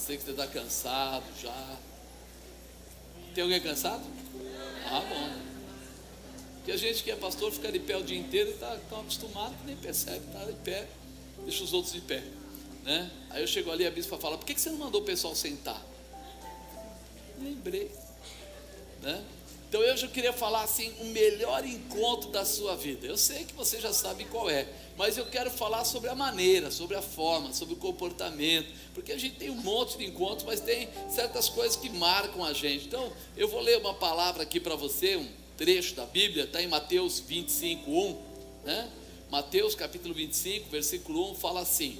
Sei que você está cansado já. Tem alguém cansado? Ah, bom. Porque a gente que é pastor fica de pé o dia inteiro e está tão acostumado que nem percebe, está de pé, deixa os outros de pé, né? Aí eu chego ali, a bispa fala: por que você não mandou o pessoal sentar? Lembrei, né? Então eu já queria falar assim, o melhor encontro da sua vida. Eu sei que você já sabe qual é, mas eu quero falar sobre a maneira, sobre a forma, sobre o comportamento, porque a gente tem um monte de encontros, mas tem certas coisas que marcam a gente. Então eu vou ler uma palavra aqui para você, um trecho da Bíblia, está em Mateus 25:1, né? Mateus capítulo 25, versículo 1 fala assim: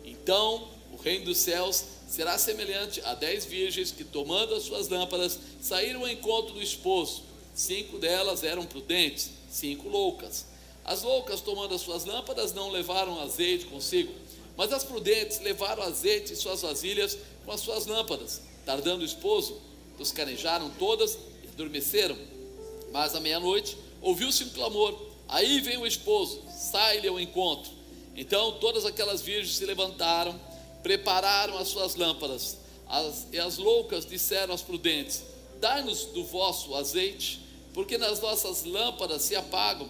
então o reino dos céus será semelhante a 10 virgens que, tomando as suas lâmpadas, saíram ao encontro do esposo. 5 delas eram prudentes, 5 loucas. As loucas, tomando as suas lâmpadas, não levaram azeite consigo, mas as prudentes levaram azeite em suas vasilhas com as suas lâmpadas. Tardando o esposo, toscanejaram todas e adormeceram. Mas à meia-noite ouviu-se um clamor: aí vem o esposo, sai-lhe ao encontro. Então todas aquelas virgens se levantaram, prepararam as suas lâmpadas. E as loucas disseram às prudentes: dai-nos do vosso azeite, porque nas nossas lâmpadas se apagam.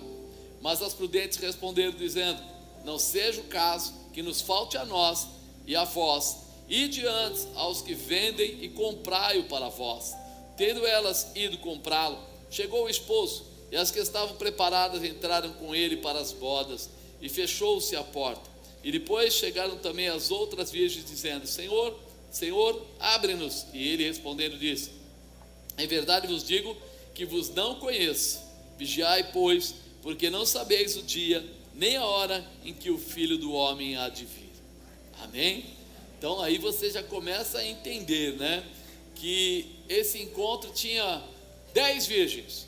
Mas as prudentes responderam dizendo: não seja o caso que nos falte a nós e a vós, ide antes aos que vendem e comprai-o para vós. Tendo elas ido comprá-lo, chegou o esposo, e as que estavam preparadas entraram com ele para as bodas, e fechou-se a porta. E depois chegaram também as outras virgens, dizendo: Senhor, Senhor, abre-nos. E ele respondendo disse: em verdade vos digo que vos não conheço. Vigiai, pois, porque não sabeis o dia nem a hora em que o Filho do Homem há de vir. Amém? Então aí você já começa a entender, né, que esse encontro tinha 10 virgens.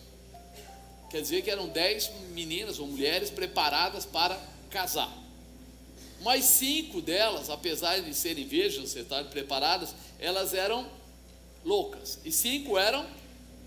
Quer dizer que eram 10 meninas ou mulheres preparadas para casar. Mas 5 delas, apesar de serem virgens, estarem preparadas, elas eram loucas. E 5 eram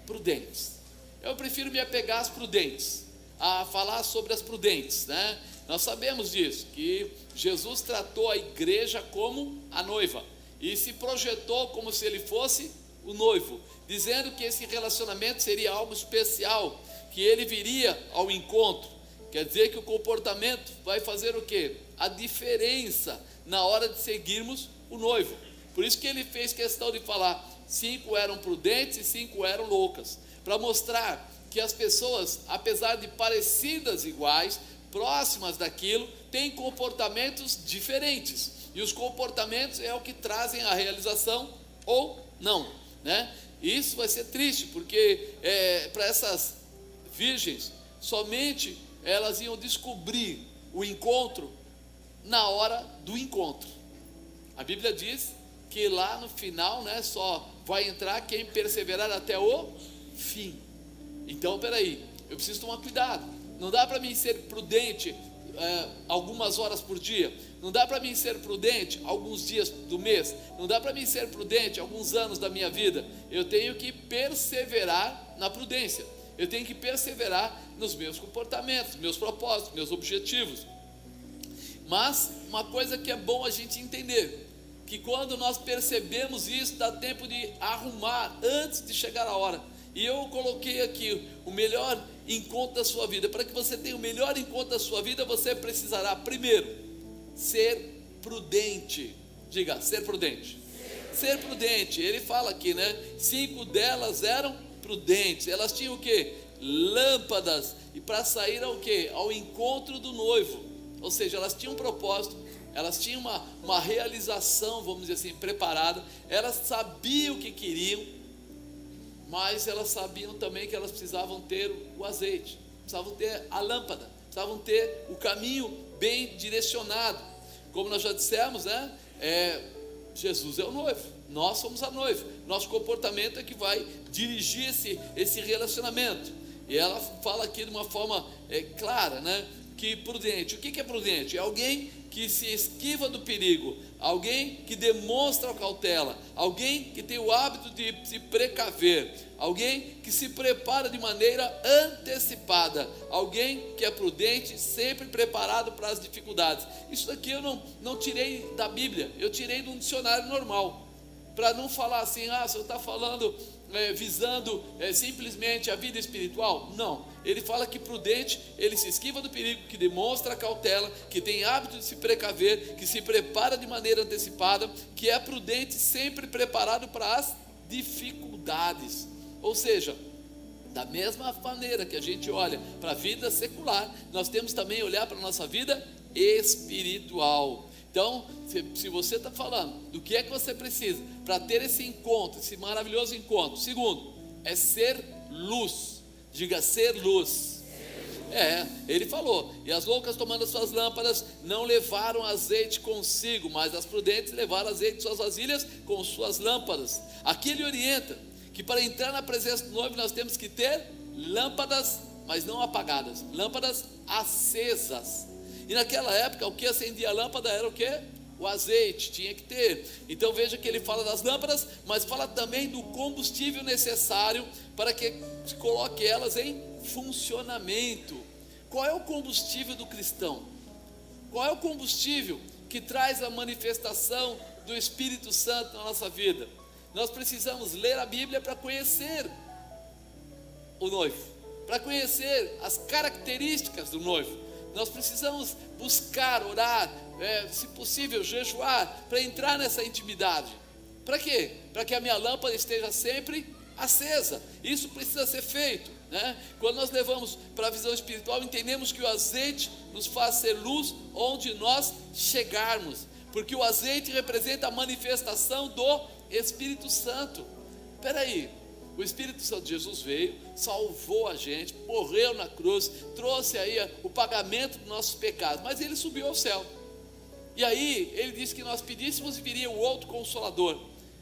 prudentes. Eu prefiro me apegar às prudentes, a falar sobre as prudentes, né? Nós sabemos disso, que Jesus tratou a igreja como a noiva e se projetou como se ele fosse o noivo, dizendo que esse relacionamento seria algo especial, que ele viria ao encontro. Quer dizer que o comportamento vai fazer o quê? A diferença na hora de seguirmos o noivo. Por isso que ele fez questão de falar: 5 eram prudentes e 5 eram loucas, para mostrar que as pessoas, apesar de parecidas iguais, próximas daquilo, têm comportamentos diferentes, e os comportamentos é o que trazem a realização ou não, né? Isso vai ser triste, porque para essas virgens, somente elas iam descobrir o encontro na hora do encontro. A Bíblia diz que lá no final, né, só vai entrar quem perseverar até o fim. Então, peraí, eu preciso tomar cuidado. Não dá para mim ser prudente algumas horas por dia. Não dá para mim ser prudente alguns dias do mês. Não dá para mim ser prudente alguns anos da minha vida. Eu tenho que perseverar na prudência. Eu tenho que perseverar nos meus comportamentos, meus propósitos, meus objetivos. Mas uma coisa que é bom a gente entender, que quando nós percebemos isso, dá tempo de arrumar antes de chegar a hora. E eu coloquei aqui o melhor encontro da sua vida. Para que você tenha o melhor encontro da sua vida, você precisará primeiro ser prudente. Diga, ser prudente. Ser prudente. Ele fala aqui, né? 5 delas eram prudentes. Elas tinham o quê? Lâmpadas. E para sair ao quê? Ao encontro do noivo. Ou seja, elas tinham um propósito, elas tinham uma realização, vamos dizer assim, preparada. Elas sabiam o que queriam, mas elas sabiam também que elas precisavam ter o azeite, precisavam ter a lâmpada, precisavam ter o caminho bem direcionado. Como nós já dissemos, né? Jesus é o noivo, nós somos a noiva. Nosso comportamento é que vai dirigir esse relacionamento. E ela fala aqui de uma forma clara, né? Que prudente, o que é prudente? É alguém que se esquiva do perigo, alguém que demonstra cautela, alguém que tem o hábito de se precaver, alguém que se prepara de maneira antecipada, alguém que é prudente, sempre preparado para as dificuldades. Isso daqui eu não tirei da Bíblia, eu tirei de um dicionário normal. para não falar assim, o senhor está falando visando simplesmente a vida espiritual. Não, ele fala que prudente, ele se esquiva do perigo, que demonstra a cautela, que tem hábito de se precaver, que se prepara de maneira antecipada, que é prudente, sempre preparado para as dificuldades. Ou seja, da mesma maneira que a gente olha para a vida secular, nós temos também que olhar para a nossa vida espiritual. Então, se você está falando do que é que você precisa para ter esse encontro, esse maravilhoso encontro, segundo, é ser luz. Diga, ser luz. Ele falou, e as loucas tomando as suas lâmpadas não levaram azeite consigo, mas as prudentes levaram azeite em suas vasilhas com suas lâmpadas. Aqui ele orienta que para entrar na presença do noivo nós temos que ter lâmpadas, mas não apagadas, lâmpadas acesas. E naquela época o que acendia a lâmpada era o quê? O azeite, tinha que ter. Então veja que ele fala das lâmpadas, mas fala também do combustível necessário para que se coloque elas em funcionamento. Qual é o combustível do cristão? Qual é o combustível que traz a manifestação do Espírito Santo na nossa vida? Nós precisamos ler a Bíblia para conhecer o noivo, para conhecer as características do noivo. Nós precisamos buscar, orar, se possível jejuar, para entrar nessa intimidade. Para quê? Para que a minha lâmpada esteja sempre acesa. Isso precisa ser feito, né? Quando nós levamos para a visão espiritual, entendemos que o azeite nos faz ser luz onde nós chegarmos, porque o azeite representa a manifestação do Espírito Santo. Espera aí, o Espírito Santo de Jesus veio, salvou a gente, morreu na cruz, trouxe aí o pagamento dos nossos pecados, mas ele subiu ao céu. E aí ele disse que nós pedíssemos e viria o outro Consolador.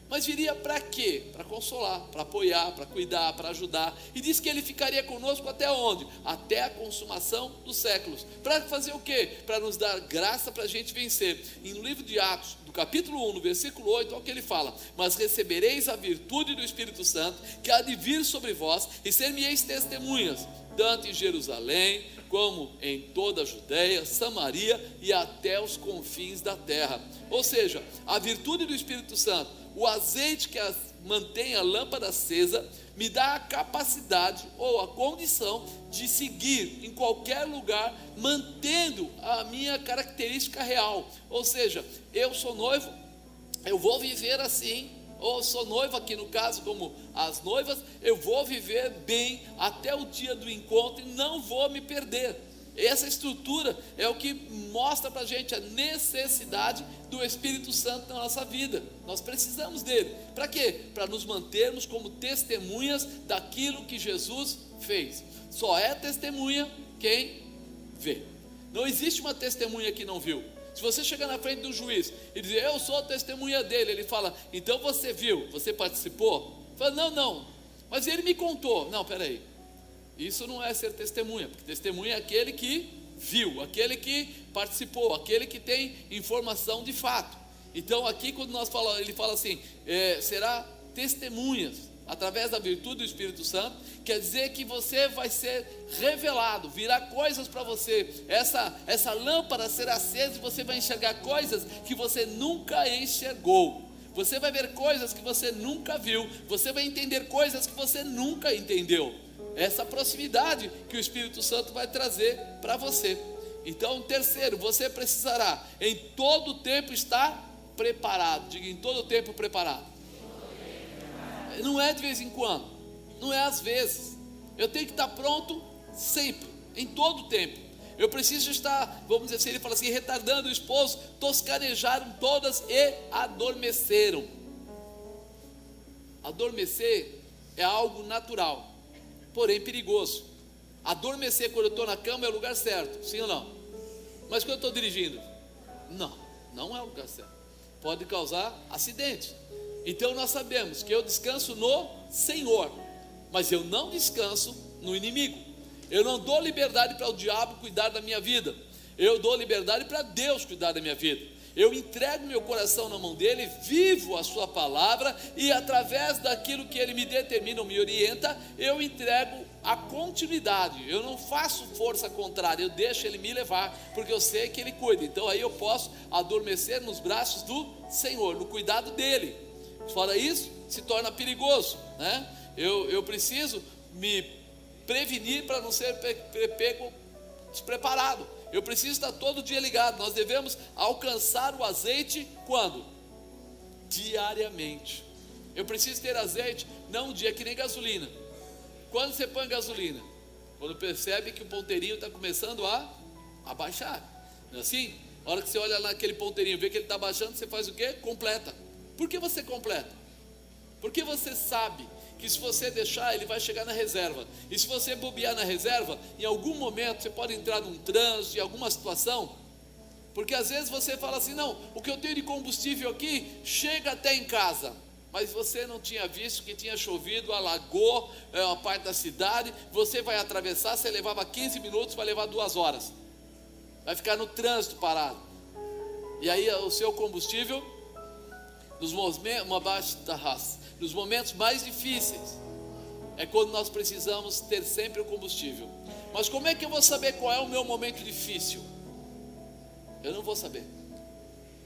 Mas viria para quê? Para consolar, para apoiar, para cuidar, para ajudar. E disse que ele ficaria conosco até onde? Até a consumação dos séculos. Para fazer o quê? Para nos dar graça para a gente vencer. E no livro de Atos, do capítulo 1, no versículo 8, olha o que ele fala: mas recebereis a virtude do Espírito Santo, que há de vir sobre vós, e ser-me-eis testemunhas, tanto em Jerusalém, como em toda a Judeia, Samaria e até os confins da terra. Ou seja, a virtude do Espírito Santo, o azeite que mantém a lâmpada acesa, me dá a capacidade ou a condição de seguir em qualquer lugar, mantendo a minha característica real. Ou seja, eu sou noivo, eu vou viver assim, ou sou noiva aqui no caso, como as noivas, eu vou viver bem até o dia do encontro e não vou me perder. Essa estrutura é o que mostra para a gente a necessidade do Espírito Santo na nossa vida. Nós precisamos dele. Para quê? Para nos mantermos como testemunhas daquilo que Jesus fez. Só é testemunha quem vê. Não existe uma testemunha que não viu. Se você chegar na frente do juiz e dizer, eu sou a testemunha dele, ele fala, então você viu, você participou? Fala, não, mas ele me contou. Não, peraí. Isso não é ser testemunha, porque testemunha é aquele que viu, aquele que participou, aquele que tem informação de fato. Então aqui quando nós falamos, ele fala assim, será testemunhas, através da virtude do Espírito Santo, quer dizer que você vai ser revelado, virá coisas para você, essa lâmpada será acesa e você vai enxergar coisas que você nunca enxergou. Você vai ver coisas que você nunca viu, você vai entender coisas que você nunca entendeu. Essa proximidade que o Espírito Santo vai trazer para você. Então, terceiro, você precisará em todo o tempo estar preparado. Diga, em todo o tempo preparado. Não é de vez em quando, não é às vezes. Eu tenho que estar pronto sempre, em todo o tempo. Eu preciso estar, vamos dizer assim, ele fala assim, retardando o esposo, toscanejaram todas e adormeceram. Adormecer é algo natural, porém perigoso. Adormecer quando eu estou na cama é o lugar certo, sim ou não? Mas quando eu estou dirigindo, não é o lugar certo, pode causar acidente. Então nós sabemos que eu descanso no Senhor, mas eu não descanso no inimigo. Eu não dou liberdade para o diabo cuidar da minha vida, eu dou liberdade para Deus cuidar da minha vida. Eu entrego meu coração na mão dele, vivo a sua palavra e através daquilo que ele me determina ou me orienta, eu entrego a continuidade. Eu não faço força contrária, eu deixo ele me levar, porque eu sei que ele cuida. Então aí eu posso adormecer nos braços do Senhor, no cuidado dele. Fora isso, se torna perigoso, né? Eu preciso me prevenir para não ser pego despreparado. Eu preciso estar todo dia ligado. Nós devemos alcançar o azeite quando? Diariamente. Eu preciso ter azeite, não um dia, que nem gasolina. Quando você põe gasolina? Quando percebe que o ponteirinho está começando a baixar. Não é assim? A hora que você olha naquele ponteirinho, vê que ele está baixando, você faz o quê? Completa. Por que você completa? Porque você sabe que se você deixar, ele vai chegar na reserva. E se você bobear na reserva, em algum momento você pode entrar num trânsito, em alguma situação. Porque às vezes você fala assim, não, o que eu tenho de combustível aqui, chega até em casa. Mas você não tinha visto que tinha chovido, alagou uma parte da cidade. Você vai atravessar, você levava 15 minutos, vai levar 2 horas. Vai ficar no trânsito parado. E aí o seu combustível, nos momentos mais difíceis, é quando nós precisamos ter sempre o combustível. Mas como é que eu vou saber qual é o meu momento difícil? Eu não vou saber.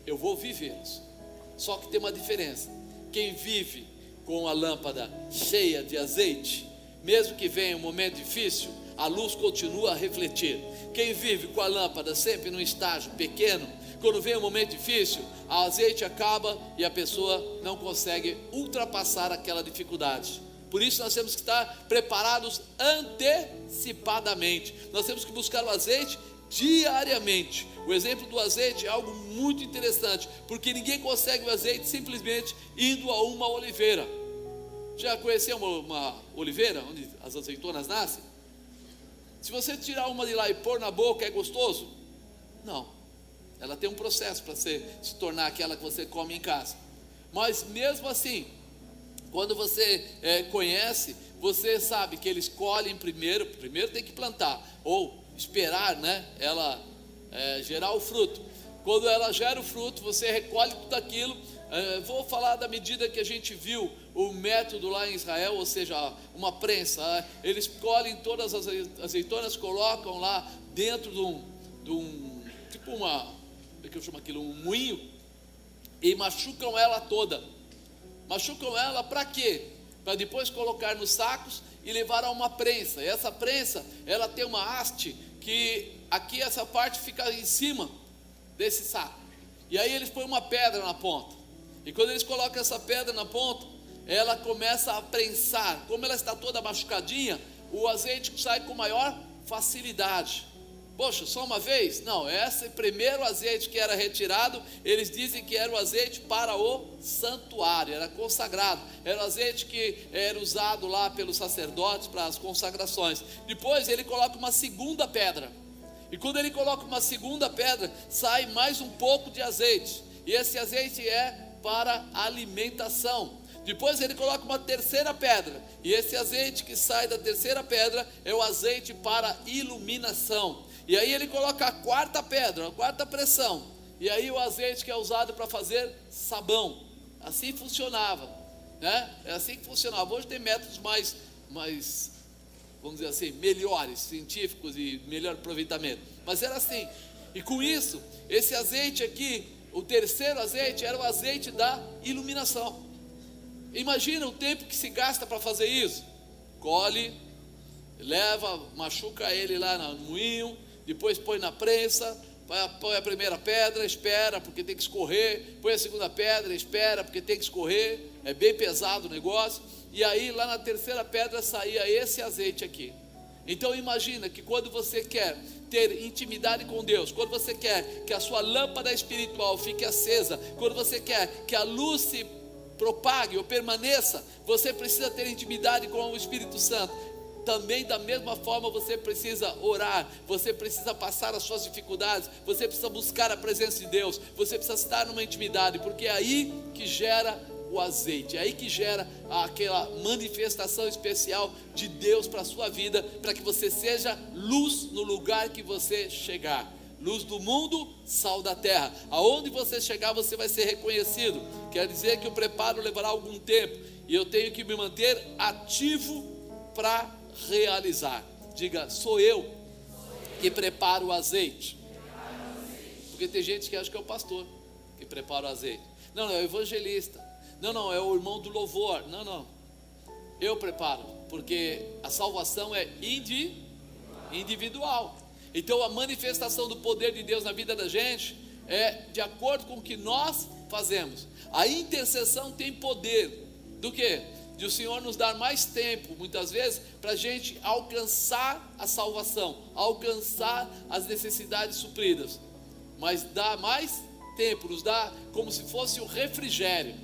Eu vou vivê-los. Só que tem uma diferença. Quem vive com a lâmpada cheia de azeite, mesmo que venha um momento difícil, a luz continua a refletir. Quem vive com a lâmpada sempre num estágio pequeno, quando vem um momento difícil, o azeite acaba e a pessoa não consegue ultrapassar aquela dificuldade. Por isso nós temos que estar preparados antecipadamente. Nós temos que buscar o azeite diariamente. O exemplo do azeite é algo muito interessante, porque ninguém consegue o azeite simplesmente indo a uma oliveira. Já conheceu uma oliveira onde as azeitonas nascem? Se você tirar uma de lá e pôr na boca, é gostoso? Não. Ela tem um processo para se tornar aquela que você come em casa. Mas mesmo assim, quando você conhece, você sabe que eles colhem primeiro tem que plantar, ou esperar, né, ela gerar o fruto. Quando ela gera o fruto, você recolhe tudo aquilo. Vou falar da medida que a gente viu o método lá em Israel, ou seja, uma prensa. Eles colhem todas as azeitonas, colocam lá dentro de um tipo uma, como é que eu chamo aquilo, um moinho, e machucam ela toda. Machucam ela para quê? Para depois colocar nos sacos e levar a uma prensa. E essa prensa, ela tem uma haste que aqui essa parte fica em cima desse saco. E aí eles põem uma pedra na ponta. E quando eles colocam essa pedra na ponta, ela começa a prensar. Como ela está toda machucadinha, o azeite sai com maior facilidade. Poxa, só uma vez? Não, esse primeiro azeite que era retirado, eles dizem que era o azeite para o santuário, era consagrado, era o azeite que era usado lá pelos sacerdotes para as consagrações. Depois ele coloca uma segunda pedra, e quando ele coloca uma segunda pedra, sai mais um pouco de azeite, e esse azeite é para alimentação. Depois ele coloca uma terceira pedra, e esse azeite que sai da terceira pedra é o azeite para iluminação. E aí ele coloca a quarta pedra, a quarta pressão, e aí o azeite que é usado para fazer sabão. Assim funcionava, né? É assim que funcionava. Hoje tem métodos mais, vamos dizer assim, melhores, científicos e melhor aproveitamento. Mas era assim. E com isso, esse azeite aqui, o terceiro azeite, era o azeite da iluminação. Imagina o tempo que se gasta para fazer isso. Colhe, leva, machuca ele lá no moinho, depois põe na prensa, põe a primeira pedra, espera porque tem que escorrer, põe a segunda pedra, espera porque tem que escorrer, é bem pesado o negócio, e aí lá na terceira pedra saía esse azeite aqui. Então imagina que quando você quer ter intimidade com Deus, quando você quer que a sua lâmpada espiritual fique acesa, quando você quer que a luz se propague ou permaneça, você precisa ter intimidade com o Espírito Santo. Também da mesma forma você precisa orar, você precisa passar as suas dificuldades, você precisa buscar a presença de Deus, você precisa estar numa intimidade, porque é aí que gera o azeite, é aí que gera aquela manifestação especial de Deus para a sua vida, para que você seja luz no lugar que você chegar. Luz do mundo, sal da terra. Aonde você chegar, você vai ser reconhecido. Quer dizer que o preparo levará algum tempo, e eu tenho que me manter ativo para realizar. Diga, sou eu que preparo o azeite. Porque tem gente que acha que é o pastor que prepara o azeite. Não, é o evangelista. Não, é o irmão do louvor. Não, eu preparo, porque a salvação é individual. Então a manifestação do poder de Deus na vida da gente é de acordo com o que nós fazemos. A intercessão tem poder do quê? De o Senhor nos dar mais tempo, muitas vezes, para a gente alcançar a salvação, alcançar as necessidades supridas. Mas dá mais tempo, nos dá como se fosse o refrigério,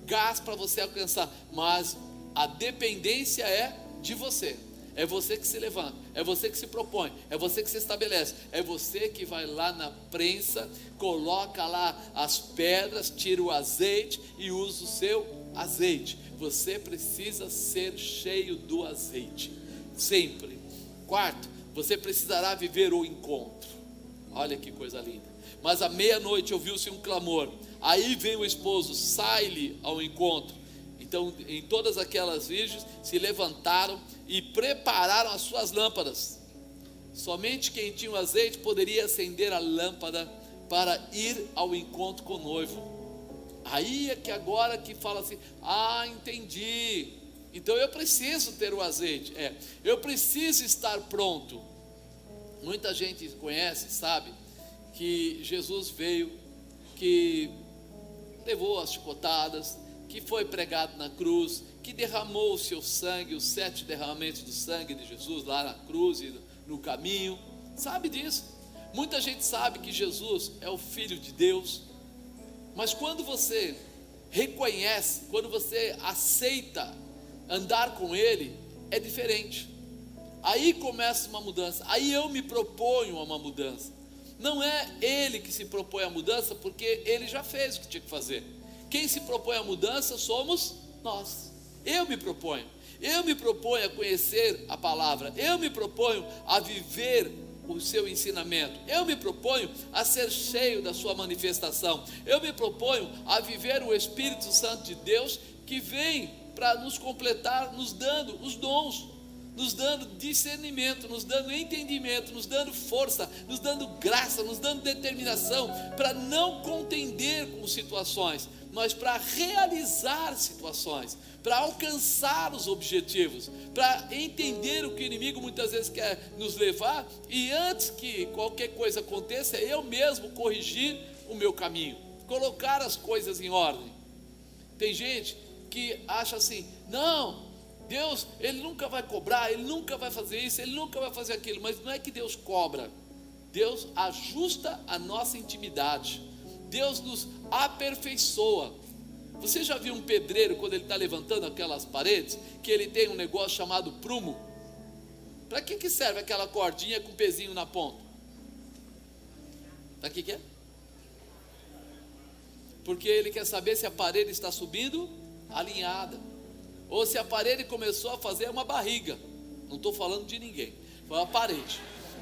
gás para você alcançar. Mas a dependência é de você. É você que se levanta, é você que se propõe, é você que se estabelece, é você que vai lá na prensa, coloca lá as pedras, tira o azeite e usa o seu azeite. Você precisa ser cheio do azeite, sempre. Quarto, você precisará viver o encontro. Olha que coisa linda. Mas à meia-noite ouviu-se um clamor. Aí vem o esposo, sai-lhe ao encontro. Então, em todas aquelas virgens se levantaram e prepararam as suas lâmpadas. Somente quem tinha o azeite poderia acender a lâmpada para ir ao encontro com o noivo. Aí é que agora que fala assim: entendi. Então eu preciso ter o azeite. Eu preciso estar pronto. Muita gente conhece, sabe, que Jesus veio, que levou as chicotadas, que foi pregado na cruz, que derramou o seu sangue, os 7 derramamentos do sangue de Jesus lá na cruz e no caminho, sabe disso? Muita gente sabe que Jesus é o Filho de Deus, mas quando você reconhece, quando você aceita andar com Ele, é diferente. Aí começa uma mudança, aí eu me proponho a uma mudança. Não é Ele que se propõe a mudança, porque Ele já fez o que tinha que fazer. Quem se propõe a mudança somos nós. Eu me proponho a conhecer a palavra, eu me proponho a viver o seu ensinamento, eu me proponho a ser cheio da sua manifestação, eu me proponho a viver o Espírito Santo de Deus, que vem para nos completar, nos dando os dons, nos dando discernimento, nos dando entendimento, nos dando força, nos dando graça, nos dando determinação, para não contender com situações, mas para realizar situações, para alcançar os objetivos, para entender o que o inimigo muitas vezes quer nos levar, e antes que qualquer coisa aconteça, eu mesmo corrigir o meu caminho, colocar as coisas em ordem. Tem gente que acha assim: não, Deus, Ele nunca vai cobrar, Ele nunca vai fazer isso, Ele nunca vai fazer aquilo. Mas não é que Deus cobra, Deus ajusta a nossa intimidade, Deus nos aperfeiçoa. Você já viu um pedreiro, quando ele está levantando aquelas paredes, que ele tem um negócio chamado prumo? Para que serve aquela cordinha com o pezinho na ponta? Para que é? Porque ele quer saber se a parede está subindo alinhada, ou se a parede começou a fazer uma barriga. Não estou falando de ninguém, foi a parede,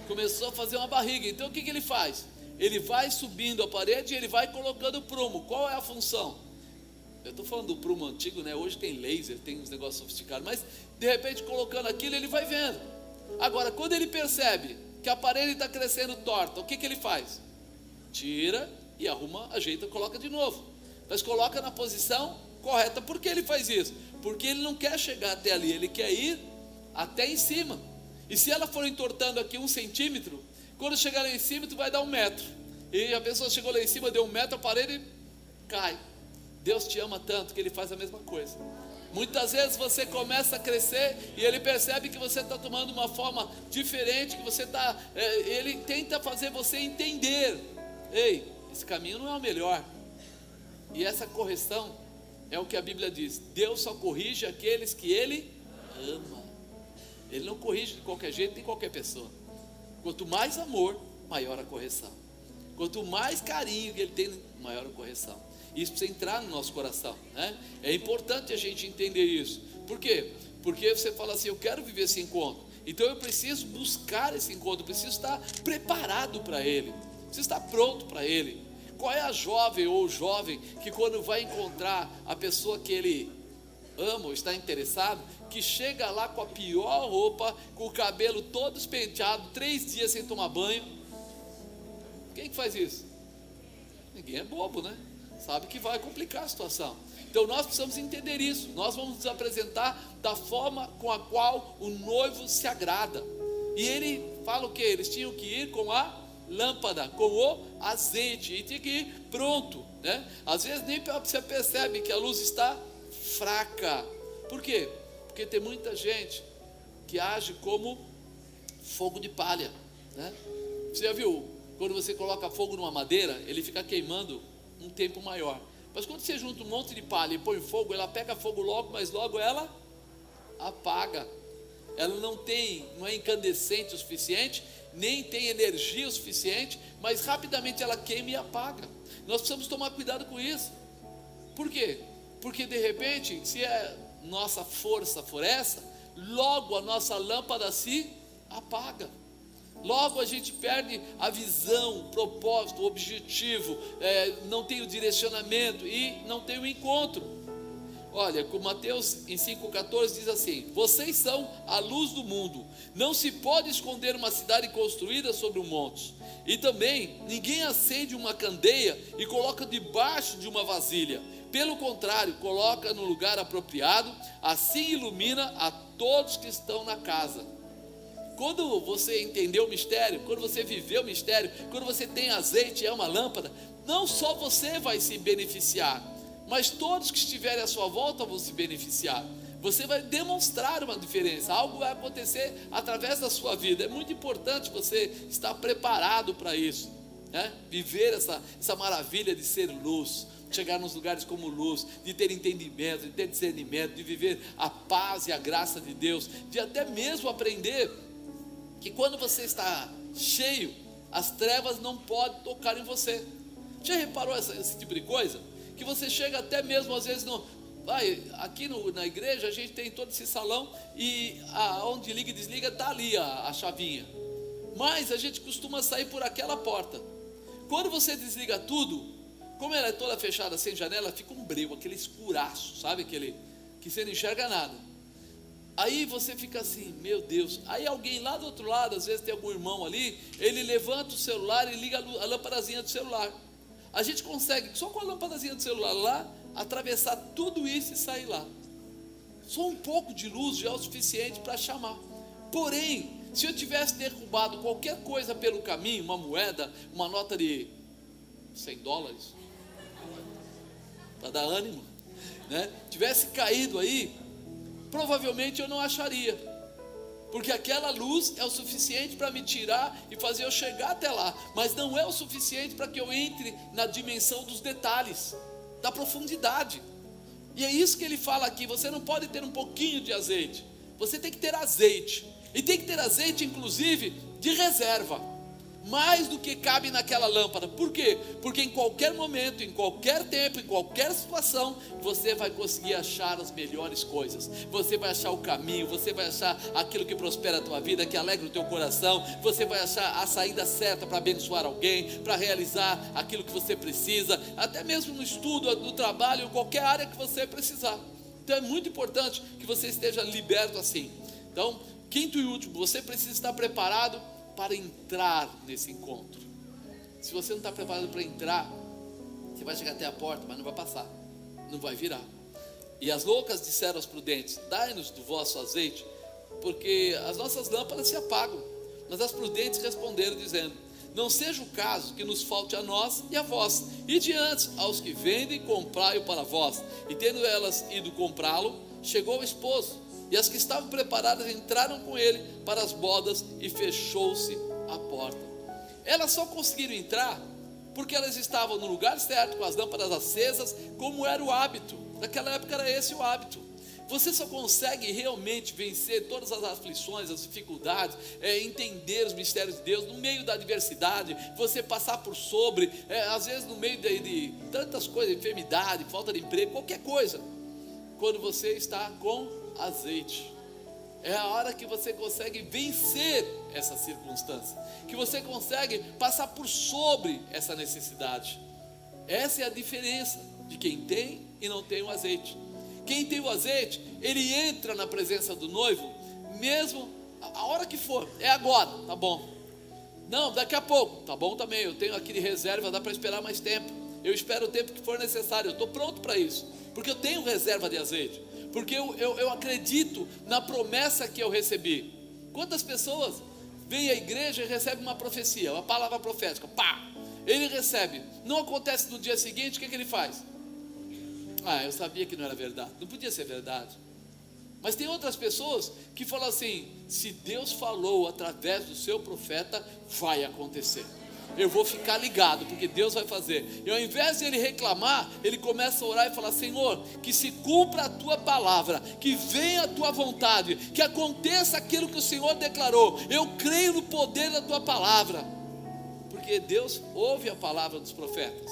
começou a fazer uma barriga. Então o que ele faz? Ele vai subindo a parede e ele vai colocando o prumo. Qual é a função? Eu estou falando do prumo antigo, né? Hoje tem laser, tem uns negócios sofisticados, mas de repente colocando aquilo, ele vai vendo. Agora, quando ele percebe que a parede está crescendo torta, o que ele faz? Tira e arruma, ajeita, coloca de novo, mas coloca na posição correta. Por que ele faz isso? Porque ele não quer chegar até ali, ele quer ir até em cima. E se ela for entortando aqui 1 centímetro, quando chegar lá em cima, tu vai dar 1 metro, e a pessoa chegou lá em cima, deu 1 metro, a parede cai. Deus te ama tanto que Ele faz a mesma coisa. Muitas vezes você começa a crescer e Ele percebe que você está tomando uma forma diferente, que você está, Ele tenta fazer você entender: ei, esse caminho não é o melhor. E essa correção é o que a Bíblia diz: Deus só corrige aqueles que Ele ama. Ele não corrige de qualquer jeito, nem qualquer pessoa. Quanto mais amor, maior a correção. Quanto mais carinho que Ele tem, maior a correção. Isso precisa entrar no nosso coração, né? É importante a gente entender isso. Por quê? Porque você fala assim: eu quero viver esse encontro, então eu preciso buscar esse encontro, eu preciso estar preparado para ele, preciso estar pronto para ele. Qual é a jovem ou o jovem que, quando vai encontrar a pessoa que ele ama ou está interessado, que chega lá com a pior roupa, com o cabelo todo despenteado, 3 dias sem tomar banho? Quem que faz isso? Ninguém é bobo, né? Sabe que vai complicar a situação. Então nós precisamos entender isso. Nós vamos nos apresentar da forma com a qual o noivo se agrada. E ele fala o quê? Eles tinham que ir com a lâmpada, com o azeite, e tinha que ir pronto, né? Às vezes nem você percebe que a luz está fraca. Por quê? Porque tem muita gente que age como fogo de palha, né? Você já viu, quando você coloca fogo numa madeira, ele fica queimando um tempo maior. Mas quando você junta um monte de palha e põe fogo, ela pega fogo logo, mas logo ela apaga. Ela não é incandescente o suficiente, nem tem energia o suficiente, mas rapidamente ela queima e apaga. Nós precisamos tomar cuidado com isso. Por quê? Porque de repente, se a nossa força for essa, logo a nossa lâmpada se apaga. Logo a gente perde a visão, o propósito, o objetivo, não tem o direcionamento e não tem o encontro. Olha, com Mateus em 5,14 diz assim: vocês são a luz do mundo. Não se pode esconder uma cidade construída sobre um monte. E também, ninguém acende uma candeia e coloca debaixo de uma vasilha. Pelo contrário, coloca no lugar apropriado, assim ilumina a todos que estão na casa. Quando você entendeu o mistério, quando você viveu o mistério, quando você tem azeite e é uma lâmpada, não só você vai se beneficiar, mas todos que estiverem à sua volta vão se beneficiar. Você vai demonstrar uma diferença, algo vai acontecer através da sua vida. É muito importante você estar preparado para isso, né? Viver essa maravilha de ser luz, chegar nos lugares como luz, de ter entendimento, de ter discernimento, de viver a paz e a graça de Deus, de até mesmo aprender que quando você está cheio, as trevas não podem tocar em você. Já reparou esse tipo de coisa? Que você chega até mesmo às vezes aqui na igreja a gente tem todo esse salão e onde liga e desliga está ali a chavinha, mas a gente costuma sair por aquela porta. Quando você desliga tudo, como ela é toda fechada sem janela, fica um breu, aquele escuraço, sabe, aquele que você não enxerga nada. Aí você fica assim, meu Deus. Aí alguém lá do outro lado, às vezes tem algum irmão ali, ele levanta o celular e liga a lâmpadazinha do celular. A gente consegue, só com a lâmpadazinha do celular lá, atravessar tudo isso e sair lá. Só um pouco de luz já é o suficiente para chamar. Porém, se eu tivesse derrubado qualquer coisa pelo caminho, uma moeda, uma nota de $100, para dar ânimo, né? Tivesse caído aí, provavelmente eu não acharia. Porque aquela luz é o suficiente para me tirar e fazer eu chegar até lá, mas não é o suficiente para que eu entre na dimensão dos detalhes, da profundidade. E é isso que ele fala aqui: você não pode ter um pouquinho de azeite, você tem que ter azeite, e tem que ter azeite inclusive de reserva, mais do que cabe naquela lâmpada. Por quê? Porque em qualquer momento, em qualquer tempo, em qualquer situação, você vai conseguir achar as melhores coisas. Você vai achar o caminho, você vai achar aquilo que prospera a tua vida, que alegra o teu coração. Você vai achar a saída certa para abençoar alguém, para realizar aquilo que você precisa, até mesmo no estudo, no trabalho, em qualquer área que você precisar. Então é muito importante que você esteja liberto assim. Então, quinto e último, você precisa estar preparado para entrar nesse encontro. Se você não está preparado para entrar, você vai chegar até a porta, mas não vai passar, não vai virar. E as loucas disseram aos prudentes: dai-nos do vosso azeite, porque as nossas lâmpadas se apagam. Mas as prudentes responderam dizendo: não seja o caso que nos falte a nós e a vós, e diante aos que vendem, comprai-o para vós. E tendo elas ido comprá-lo, chegou o esposo, e as que estavam preparadas entraram com ele para as bodas, e fechou-se a porta. Elas só conseguiram entrar porque elas estavam no lugar certo, com as lâmpadas acesas, como era o hábito. Naquela época era esse o hábito. Você só consegue realmente vencer todas as aflições, as dificuldades, entender os mistérios de Deus no meio da adversidade, você passar por sobre, às vezes no meio de tantas coisas, enfermidade, falta de emprego, qualquer coisa, quando você está com azeite. É a hora que você consegue vencer essa circunstância, que você consegue passar por sobre essa necessidade. Essa é a diferença de quem tem e não tem o azeite. Quem tem o azeite, ele entra na presença do noivo, mesmo a hora que for. É agora, tá bom. Não, daqui a pouco, tá bom também. Eu tenho aqui de reserva, dá para esperar mais tempo. eu espero o tempo que for necessário, eu estou pronto para isso, porque eu tenho reserva de azeite, porque eu acredito na promessa que eu recebi. Quantas pessoas vêm à igreja e recebem uma profecia, uma palavra profética, pá, ele recebe, não acontece no dia seguinte, o que ele faz? Eu sabia que não era verdade, não podia ser verdade. Mas tem outras pessoas que falam assim: se Deus falou através do seu profeta, vai acontecer, eu vou ficar ligado, porque Deus vai fazer. E ao invés de ele reclamar, ele começa a orar e falar: Senhor, que se cumpra a tua palavra, que venha a tua vontade, que aconteça aquilo que o Senhor declarou. Eu creio no poder da tua palavra, porque Deus ouve a palavra dos profetas,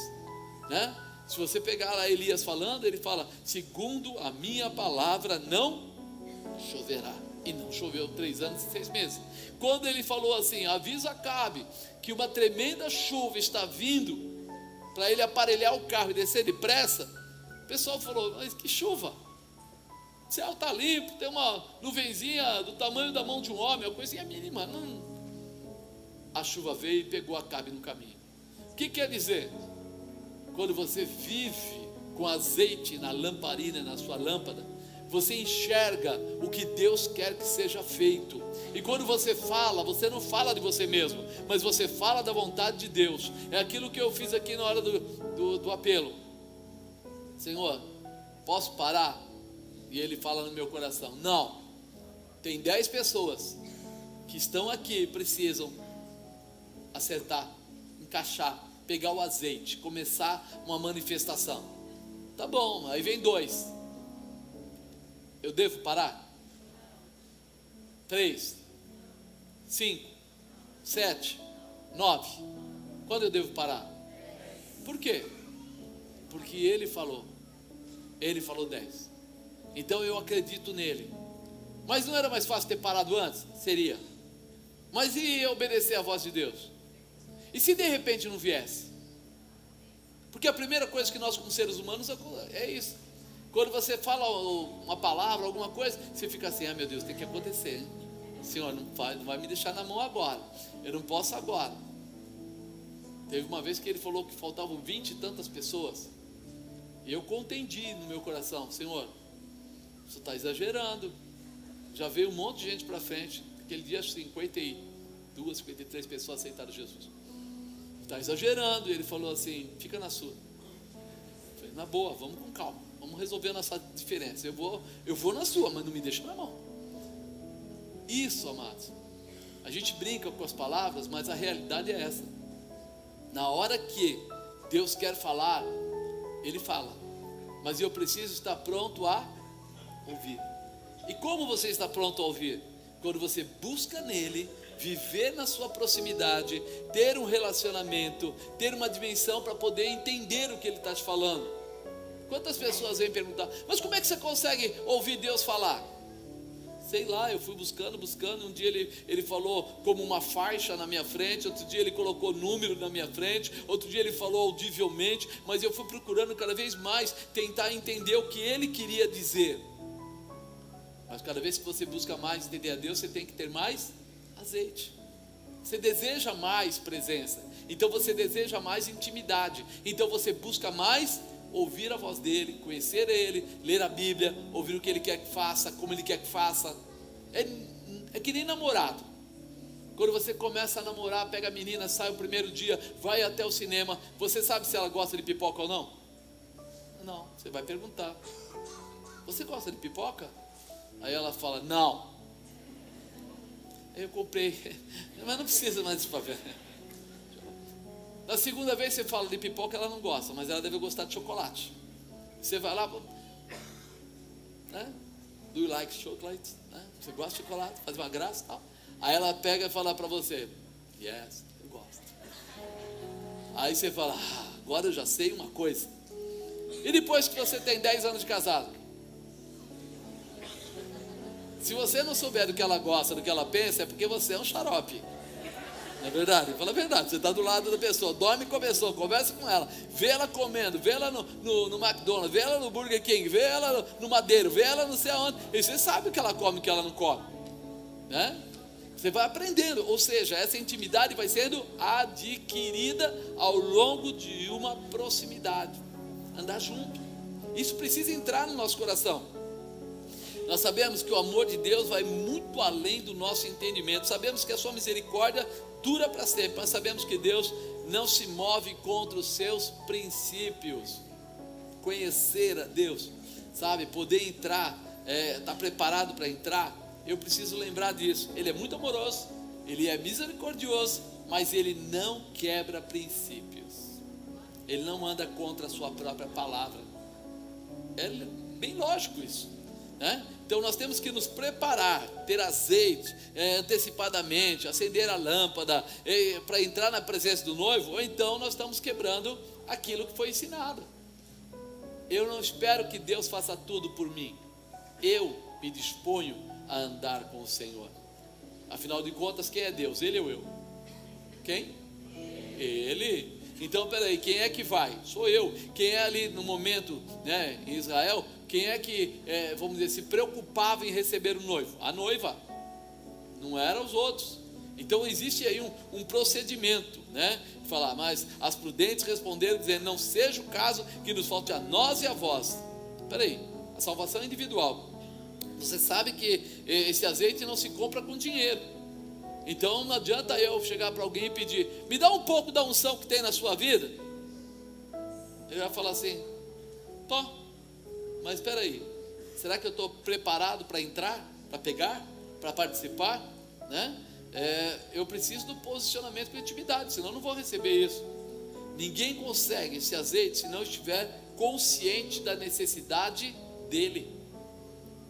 né? Se você pegar lá Elias falando, ele fala: segundo a minha palavra não choverá. E não choveu 3 anos e 6 meses. Quando ele falou assim: avisa Acabe que uma tremenda chuva está vindo, para ele aparelhar o carro e descer depressa, o pessoal falou: mas que chuva? O céu está limpo, tem uma nuvenzinha do tamanho da mão de um homem, uma coisinha mínima. Não. A chuva veio e pegou Acabe no caminho. O que quer dizer? Quando você vive com azeite na lamparina, na sua lâmpada, você enxerga o que Deus quer que seja feito. E quando você fala, você não fala de você mesmo, mas você fala da vontade de Deus. É aquilo que eu fiz aqui na hora do apelo: Senhor, posso parar? E ele fala no meu coração: não, tem 10 pessoas que estão aqui e precisam acertar, encaixar, pegar o azeite, começar uma manifestação. Tá bom, aí vem 2. Eu devo parar? 3, 5, 7, 9. Quando eu devo parar? Por quê? Porque ele falou 10. Então eu acredito nele. Mas não era mais fácil ter parado antes? Seria. Mas e obedecer à voz de Deus? E se de repente não viesse? Porque a primeira coisa que nós como seres humanos é isso. Quando você fala uma palavra, alguma coisa, você fica assim: meu Deus, tem que acontecer, hein? Senhor, não vai me deixar na mão agora, eu não posso agora. Teve uma vez que ele falou que faltavam 20 e tantas pessoas, e eu contendi no meu coração: Senhor, você está exagerando, já veio um monte de gente para frente. Aquele dia 52, 53 pessoas aceitaram Jesus. Está exagerando. E ele falou assim: fica na sua. Eu falei: na boa, vamos com calma, vamos resolver a nossa diferença. Eu vou na sua, mas não me deixa na mão. Isso, amados, a gente brinca com as palavras, mas a realidade é essa. Na hora que Deus quer falar, Ele fala, mas eu preciso estar pronto a ouvir. E como você está pronto a ouvir? Quando você busca nele, viver na sua proximidade, ter um relacionamento, ter uma dimensão para poder entender o que Ele está te falando. Quantas pessoas vêm perguntar: mas como é que você consegue ouvir Deus falar? Sei lá, eu fui buscando, um dia ele falou como uma faixa na minha frente, outro dia ele colocou número na minha frente, outro dia ele falou audivelmente, mas eu fui procurando cada vez mais tentar entender o que ele queria dizer. Mas cada vez que você busca mais entender a Deus, você tem que ter mais azeite. Você deseja mais presença, então você deseja mais intimidade, então você busca mais ouvir a voz dele, conhecer ele, ler a Bíblia, ouvir o que ele quer que faça, como ele quer que faça. É que nem namorado. Quando você começa a namorar, pega a menina, sai o primeiro dia, vai até o cinema, você sabe se ela gosta de pipoca ou não? Não, você vai perguntar: você gosta de pipoca? Aí ela fala: não. Eu comprei, mas não precisa mais desse papel. Na segunda vez você fala de pipoca, ela não gosta, mas ela deve gostar de chocolate. Você vai lá, né? Do you like chocolate? Né? Você gosta de chocolate? Faz uma graça e tal. Aí ela pega e fala para você: yes, eu gosto. Aí você fala: agora eu já sei uma coisa. E depois que você tem 10 anos de casado? Se você não souber do que ela gosta, do que ela pensa, é porque você é um xarope. Não é verdade? Fala a verdade. Você está do lado da pessoa, dorme com a pessoa, conversa com ela, vê ela comendo, vê ela no McDonald's, vê ela no Burger King, vê ela no Madeiro, vê ela não sei aonde, e você sabe o que ela come e o que ela não come, né? Você vai aprendendo, ou seja, essa intimidade vai sendo adquirida ao longo de uma proximidade, andar junto. Isso precisa entrar no nosso coração. Nós sabemos que o amor de Deus vai muito além do nosso entendimento. Sabemos que a sua misericórdia dura para sempre, mas sabemos que Deus não se move contra os seus princípios. Conhecer a Deus, sabe, poder entrar, estar preparado para entrar, eu preciso lembrar disso. Ele é muito amoroso, Ele é misericordioso, mas Ele não quebra princípios. Ele não anda contra a sua própria palavra. É bem lógico isso, né? Então nós temos que nos preparar, ter azeite antecipadamente, acender a lâmpada para entrar na presença do noivo, ou então nós estamos quebrando aquilo que foi ensinado. Eu não espero que Deus faça tudo por mim, eu me disponho a andar com o Senhor. Afinal de contas, quem é Deus? Ele ou eu? Quem? Ele. Então peraí, quem é que vai? Sou eu. Quem é ali no momento, né, em Israel, quem é que, vamos dizer, se preocupava em receber o noivo? A noiva, não eram os outros. Então existe aí um procedimento, né? Falar, mas as prudentes responderam dizendo, não seja o caso que nos falte a nós e a vós. Peraí, a salvação é individual. Você sabe que esse azeite não se compra com dinheiro. Então não adianta eu chegar para alguém e pedir, me dá um pouco da unção que tem na sua vida. Ele vai falar assim, pô, mas espera aí, será que eu estou preparado para entrar, para pegar, para participar, né? Eu preciso do posicionamento com intimidade, senão eu não vou receber isso. Ninguém consegue esse azeite se não estiver consciente da necessidade dele.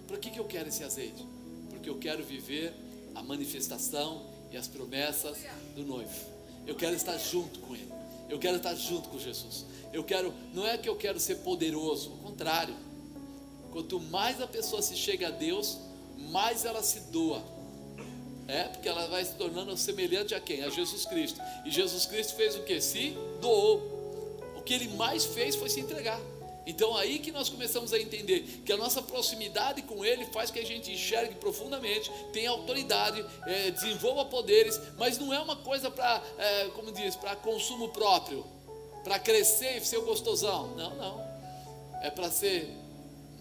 Para que eu quero esse azeite? Porque eu quero viver a manifestação e as promessas do noivo. Eu quero estar junto com ele. Eu quero estar junto com Jesus. Não é que eu quero ser poderoso, ao contrário. Quanto mais a pessoa se chega a Deus, mais ela se doa. Porque ela vai se tornando semelhante a quem? A Jesus Cristo. E Jesus Cristo fez o que? Se doou. O que ele mais fez foi se entregar. Então aí que nós começamos a entender que a nossa proximidade com Ele faz que a gente enxergue profundamente, tenha autoridade, desenvolva poderes, mas não é uma coisa para, como diz, para consumo próprio, para crescer e ser o gostosão. Não. É para ser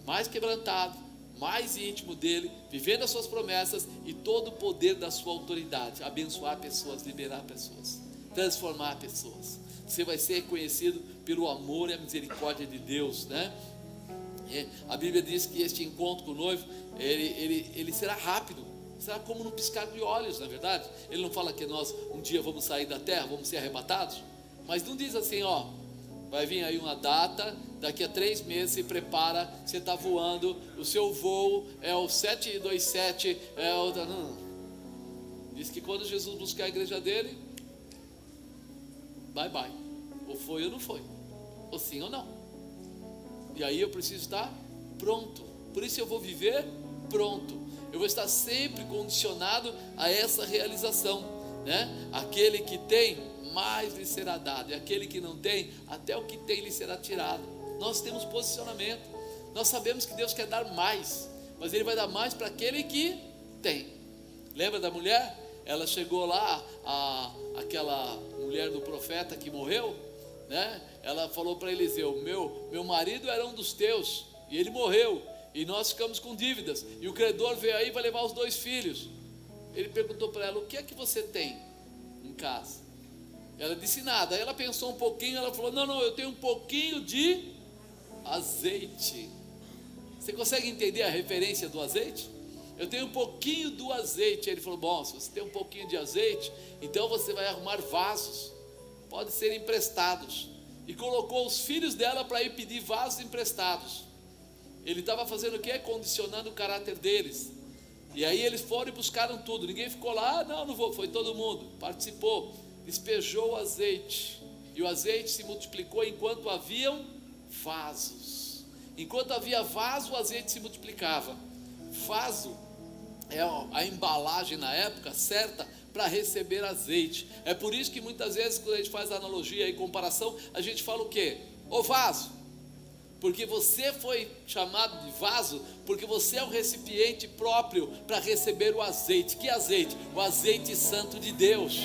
mais quebrantado, mais íntimo dele, vivendo as suas promessas e todo o poder da sua autoridade, abençoar pessoas, liberar pessoas, transformar pessoas. Você vai ser reconhecido pelo amor e a misericórdia de Deus, né? A Bíblia diz que este encontro com o noivo, ele será rápido, será como num piscar de olhos, não é verdade? Ele não fala que nós um dia vamos sair da terra, vamos ser arrebatados, mas não diz assim, vai vir aí uma data, daqui a 3 meses se prepara, você está voando, o seu voo é o 727, não. Diz que quando Jesus buscar a igreja dele, bye, ou foi ou não foi, ou sim ou não, e aí eu preciso estar pronto, por isso eu vou viver pronto, eu vou estar sempre condicionado a essa realização, né? Aquele que tem, mais lhe será dado, e aquele que não tem, até o que tem lhe será tirado. Nós temos posicionamento, nós sabemos que Deus quer dar mais, mas Ele vai dar mais para aquele que tem. Lembra da mulher? Ela chegou lá, aquela mulher do profeta que morreu, né? Ela falou para Eliseu, meu marido era um dos teus, e ele morreu, e nós ficamos com dívidas, e o credor veio aí e vai levar os 2 filhos. Ele perguntou para ela, o que é que você tem em casa? Ela disse nada. Aí ela pensou um pouquinho, ela falou, não, eu tenho um pouquinho de azeite. Você consegue entender a referência do azeite? Eu tenho um pouquinho do azeite. Ele falou, bom, se você tem um pouquinho de azeite, então você vai arrumar vasos, pode ser emprestados. E colocou os filhos dela para ir pedir vasos emprestados. Ele estava fazendo o quê? Condicionando o caráter deles. E aí eles foram e buscaram tudo. Ninguém ficou lá, não vou, foi todo mundo, participou. Despejou o azeite, e o azeite se multiplicou enquanto haviam vasos. Enquanto havia vaso, o azeite se multiplicava. Vaso é a embalagem na época certa para receber azeite. É por isso que muitas vezes, quando a gente faz analogia e comparação, a gente fala o quê? Ô vaso, porque você foi chamado de vaso, porque você é o recipiente próprio para receber o azeite. Que azeite? O azeite santo de Deus.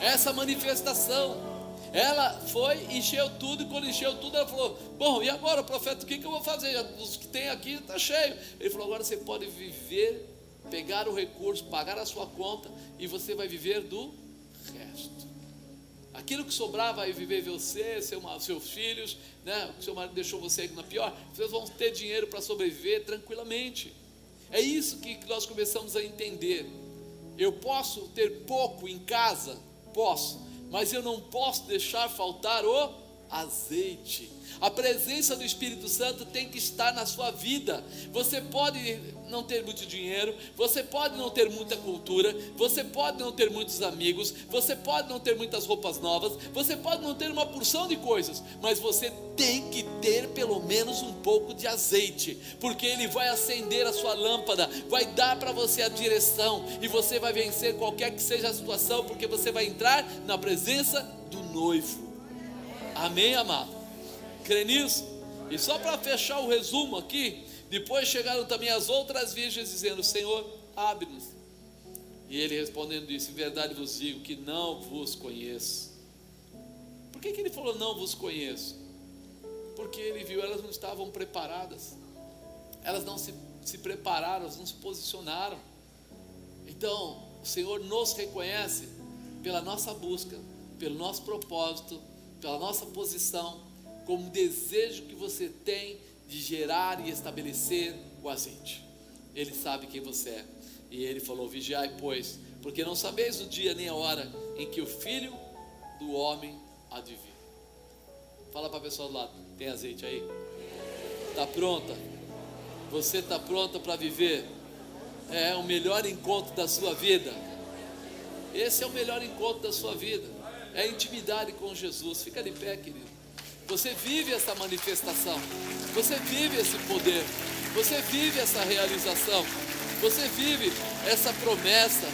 Essa manifestação. Ela foi, encheu tudo, e quando encheu tudo, ela falou: bom, e agora, profeta, o que eu vou fazer? Os que tem aqui está cheio. Ele falou: agora você pode viver, pegar o recurso, pagar a sua conta, e você vai viver do resto. Aquilo que sobrar vai viver você, seus filhos, né? O seu marido deixou você na pior, vocês vão ter dinheiro para sobreviver tranquilamente. É isso que nós começamos a entender. Eu posso ter pouco em casa? Posso. Mas eu não posso deixar faltar o azeite. A presença do Espírito Santo tem que estar na sua vida. Você pode não ter muito dinheiro, você pode não ter muita cultura, você pode não ter muitos amigos, você pode não ter muitas roupas novas, você pode não ter uma porção de coisas, mas você tem que ter pelo menos um pouco de azeite, porque ele vai acender a sua lâmpada, vai dar para você a direção, e você vai vencer qualquer que seja a situação, porque você vai entrar na presença do noivo. Amém, amado? Crê nisso? E só para fechar o resumo aqui, depois chegaram também as outras virgens dizendo: Senhor, abre-nos. E ele respondendo disse: em verdade vos digo que não vos conheço. Por que ele falou não vos conheço? Porque ele viu, elas não estavam preparadas, elas não se prepararam, elas não se posicionaram. Então o Senhor nos reconhece pela nossa busca, pelo nosso propósito, pela nossa posição, como desejo que você tem de gerar e estabelecer o azeite. Ele sabe quem você é. E ele falou: vigiai, pois, porque não sabeis o dia nem a hora em que o Filho do Homem há de vir. Fala para a pessoa do lado: tem azeite aí? Está pronta? Você está pronta para viver o melhor encontro da sua vida? Esse é o melhor encontro da sua vida. É a intimidade com Jesus. Fica de pé, querido. Você vive essa manifestação, você vive esse poder, você vive essa realização, você vive essa promessa.